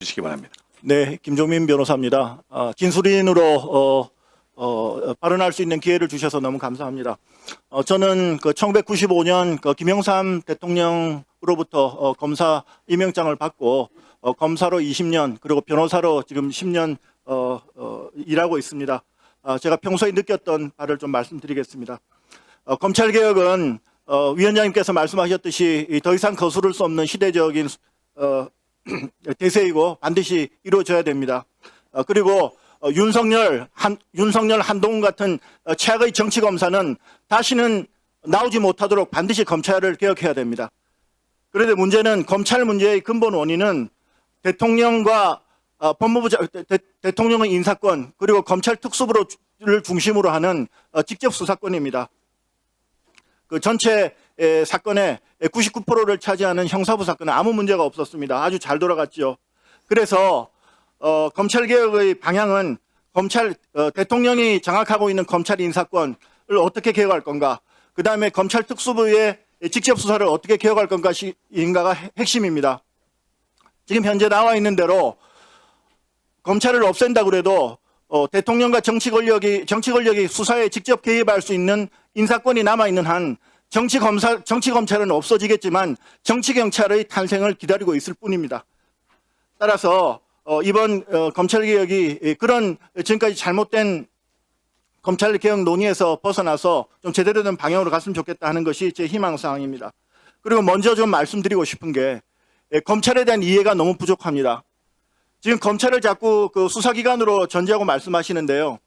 주시기 바랍니다. 네, 김종민 변호사입니다. 진술인으로 발언할 수 있는 기회를 주셔서 너무 감사합니다. 저는 1995년 김영삼 대통령으로부터 검사 임명장을 받고 검사로 20년 그리고 변호사로 지금 10년 일하고 있습니다. 제가 평소에 느꼈던 바를 좀 말씀드리겠습니다. 검찰개혁은 위원장님께서 말씀하셨듯이 더 이상 거스를 수 없는 시대적인 대세이고 반드시 이루어져야 됩니다. 그리고 윤석열, 한동훈 같은 최악의 정치검사는 다시는 나오지 못하도록 반드시 검찰을 개혁해야 됩니다. 그런데 문제는 검찰 문제의 근본 원인은 대통령과 대통령의 인사권 그리고 검찰 특수부를 중심으로 하는 직접 수사권입니다. 그 전체 사건의 99%를 차지하는 형사부 사건은 아무 문제가 없었습니다. 아주 잘 돌아갔죠. 그래서 검찰개혁의 방향은 대통령이 장악하고 있는 검찰 인사권을 어떻게 개혁할 건가, 그 다음에 검찰 특수부의 직접 수사를 어떻게 개혁할 건가인가가 핵심입니다. 지금 현재 나와 있는 대로 검찰을 없앤다고 그래도 대통령과 정치 권력이 수사에 직접 개입할 수 있는 인사권이 남아있는 한 정치 검찰은 없어지겠지만 정치 경찰의 탄생을 기다리고 있을 뿐입니다. 따라서 이번 검찰개혁이 그런 지금까지 잘못된 검찰개혁 논의에서 벗어나서 좀 제대로 된 방향으로 갔으면 좋겠다 하는 것이 제 희망사항입니다. 그리고 먼저 좀 말씀드리고 싶은 게 검찰에 대한 이해가 너무 부족합니다. 지금 검찰을 자꾸 수사기관으로 전제하고 말씀하시는데요.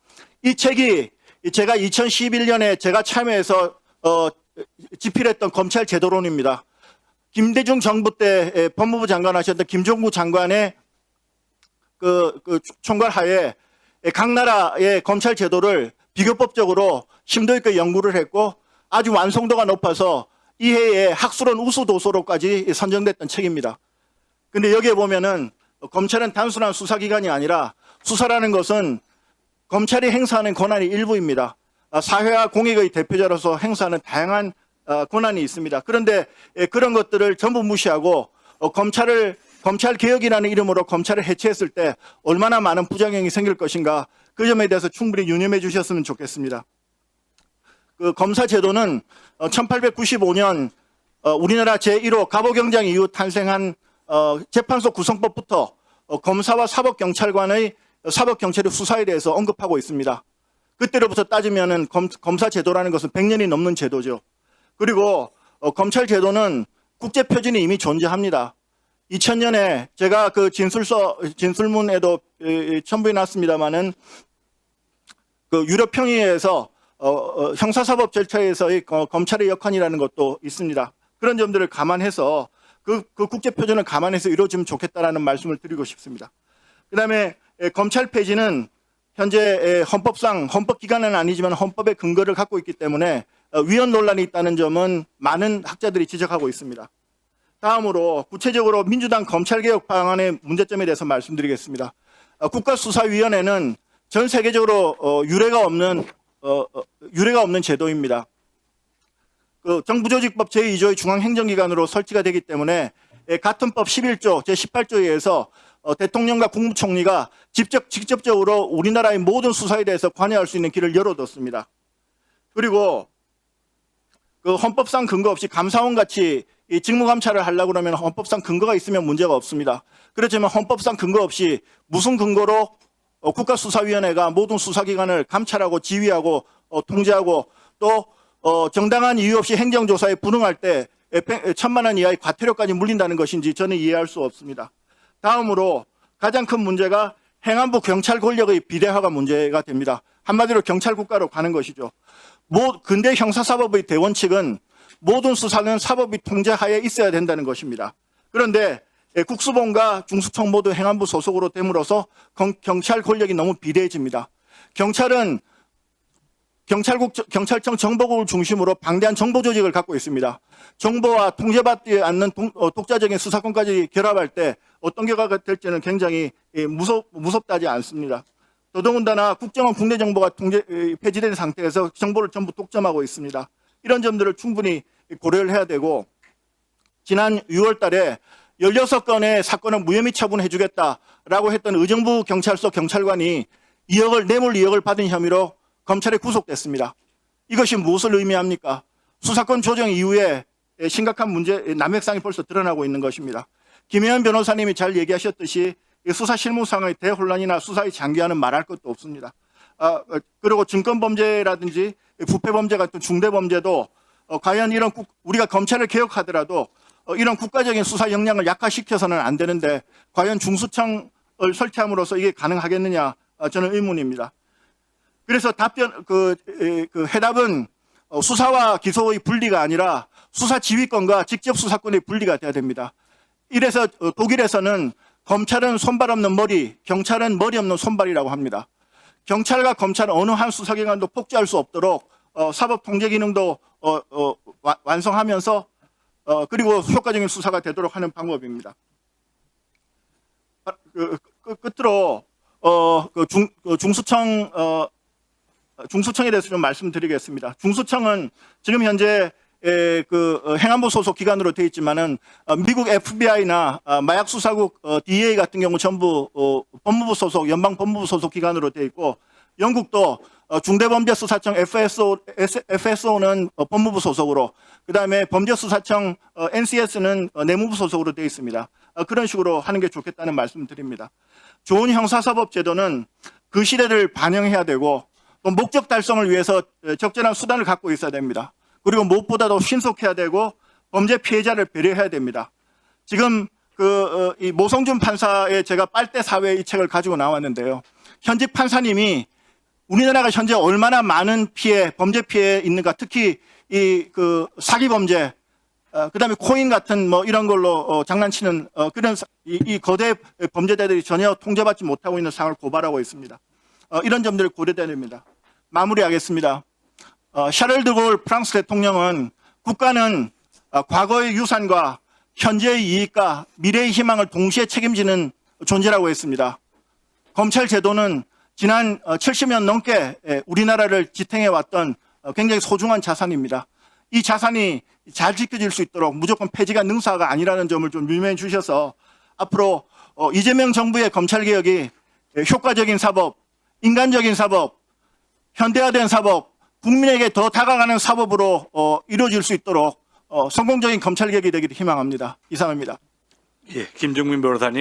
이 책이 제가 2011년에 제가 참여해서 집필했던 검찰 제도론입니다. 김대중 정부 때 법무부 장관 하셨던 김종구 장관의 총괄 하에 각 나라의 검찰 제도를 비교법적으로 심도 있게 연구를 했고 아주 완성도가 높아서 이해의 학술원 우수 도서로까지 선정됐던 책입니다. 근데 여기에 보면은 검찰은 단순한 수사기관이 아니라 수사라는 것은 검찰이 행사하는 권한의 일부입니다. 사회와 공익의 대표자로서 행사하는 다양한 권한이 있습니다. 그런데 그런 것들을 전부 무시하고 검찰 개혁이라는 이름으로 검찰을 해체했을 때 얼마나 많은 부작용이 생길 것인가, 그 점에 대해서 충분히 유념해 주셨으면 좋겠습니다. 검사 제도는 1895년 우리나라 제1호 갑오경장 이후 탄생한 재판소 구성법부터 검사와 사법경찰관의 사법경찰의 수사에 대해서 언급하고 있습니다. 그때로부터 따지면은 검사 제도라는 것은 100년이 넘는 제도죠. 그리고 검찰 제도는 국제 표준이 이미 존재합니다. 2000년에 제가 진술문에도 첨부해 놨습니다만은 유럽 평의회에서 형사사법 절차에서의 검찰의 역할이라는 것도 있습니다. 그런 점들을 감안해서 그 국제 표준을 감안해서 이루어지면 좋겠다라는 말씀을 드리고 싶습니다. 그다음에 검찰 폐지는 현재 헌법기관은 아니지만 헌법의 근거를 갖고 있기 때문에 위헌 논란이 있다는 점은 많은 학자들이 지적하고 있습니다. 다음으로 구체적으로 민주당 검찰개혁 방안의 문제점에 대해서 말씀드리겠습니다. 국가수사위원회는 전 세계적으로 유례가 없는 제도입니다. 정부조직법 제2조의 중앙행정기관으로 설치가 되기 때문에 같은 법 11조 제18조에 의해서 대통령과 국무총리가 직접적으로 우리나라의 모든 수사에 대해서 관여할 수 있는 길을 열어뒀습니다. 그리고 헌법상 근거 없이 감사원 같이 직무감찰을 하려고 그러면 헌법상 근거가 있으면 문제가 없습니다. 그렇지만 헌법상 근거 없이 무슨 근거로 국가수사위원회가 모든 수사기관을 감찰하고 지휘하고 통제하고 또 정당한 이유 없이 행정조사에 불응할 때 1,000만 원 이하의 과태료까지 물린다는 것인지 저는 이해할 수 없습니다. 다음으로 가장 큰 문제가 행안부 경찰 권력의 비대화가 문제가 됩니다. 한마디로 경찰 국가로 가는 것이죠. 근대 형사사법의 대원칙은 모든 수사는 사법의 통제하에 있어야 된다는 것입니다. 그런데 국수본과 중수청 모두 행안부 소속으로 됨으로써 경찰 권력이 너무 비대해집니다. 경찰은 경찰청 정보국을 중심으로 방대한 정보 조직을 갖고 있습니다. 정보와 통제받지 않는 독자적인 수사권까지 결합할 때 어떤 결과가 될지는 굉장히 무섭다지 않습니다. 더더군다나 국정원 국내 정보가 폐지된 상태에서 정보를 전부 독점하고 있습니다. 이런 점들을 충분히 고려를 해야 되고, 지난 6월 달에 16건의 사건을 무혐의 처분해주겠다라고 했던 의정부 경찰서 경찰관이 2억을 뇌물 2억을 받은 혐의로 검찰에 구속됐습니다. 이것이 무엇을 의미합니까? 수사권 조정 이후에 심각한 문제, 남획상이 벌써 드러나고 있는 것입니다. 김혜연 변호사님이 잘 얘기하셨듯이 수사 실무상의 대혼란이나 수사의 장기화는 말할 것도 없습니다. 그리고 증권범죄라든지 부패범죄 같은 중대범죄도 과연 이런 우리가 검찰을 개혁하더라도 이런 국가적인 수사 역량을 약화시켜서는 안 되는데 과연 중수청을 설치함으로써 이게 가능하겠느냐 저는 의문입니다. 그래서 해답은 수사와 기소의 분리가 아니라 수사 지휘권과 직접 수사권의 분리가 돼야 됩니다. 이래서 독일에서는 검찰은 손발 없는 머리, 경찰은 머리 없는 손발이라고 합니다. 경찰과 검찰은 어느 한 수사기관도 폭주할 수 없도록 사법 통제 기능도 완성하면서 그리고 효과적인 수사가 되도록 하는 방법입니다. 끝으로 중수청에 대해서 좀 말씀드리겠습니다. 중수청은 지금 현재 행안부 소속 기관으로 되어 있지만은 미국 FBI나 마약수사국 DEA 같은 경우 전부 법무부 소속 연방 법무부 소속 기관으로 되어 있고 영국도 중대범죄수사청 FSO는 법무부 소속으로 그다음에 범죄수사청 NCS는 내무부 소속으로 되어 있습니다. 그런 식으로 하는 게 좋겠다는 말씀드립니다. 좋은 형사사법제도는 그 시대를 반영해야 되고 또 목적 달성을 위해서 적절한 수단을 갖고 있어야 됩니다. 그리고 무엇보다도 신속해야 되고 범죄 피해자를 배려해야 됩니다. 지금 이 모성준 판사의 제가 빨대 사회 이 책을 가지고 나왔는데요. 현직 판사님이 우리나라가 현재 얼마나 많은 피해, 범죄 피해 있는가, 특히 사기 범죄, 그다음에 코인 같은 뭐 이런 걸로 장난치는 그런 이 거대 범죄자들이 전혀 통제받지 못하고 있는 상황을 고발하고 있습니다. 이런 점들을 고려해야 됩니다. 마무리하겠습니다. 샤를 드골 프랑스 대통령은 국가는 과거의 유산과 현재의 이익과 미래의 희망을 동시에 책임지는 존재라고 했습니다. 검찰 제도는 지난 70년 넘게 우리나라를 지탱해왔던 굉장히 소중한 자산입니다. 이 자산이 잘 지켜질 수 있도록 무조건 폐지가 능사가 아니라는 점을 좀 유명해 주셔서 앞으로 이재명 정부의 검찰개혁이 효과적인 사법, 인간적인 사법, 현대화된 사법, 국민에게 더 다가가는 사법으로 이루어질 수 있도록 성공적인 검찰개혁이 되기를 희망합니다. 이상입니다. 예, 김종민 변호사님.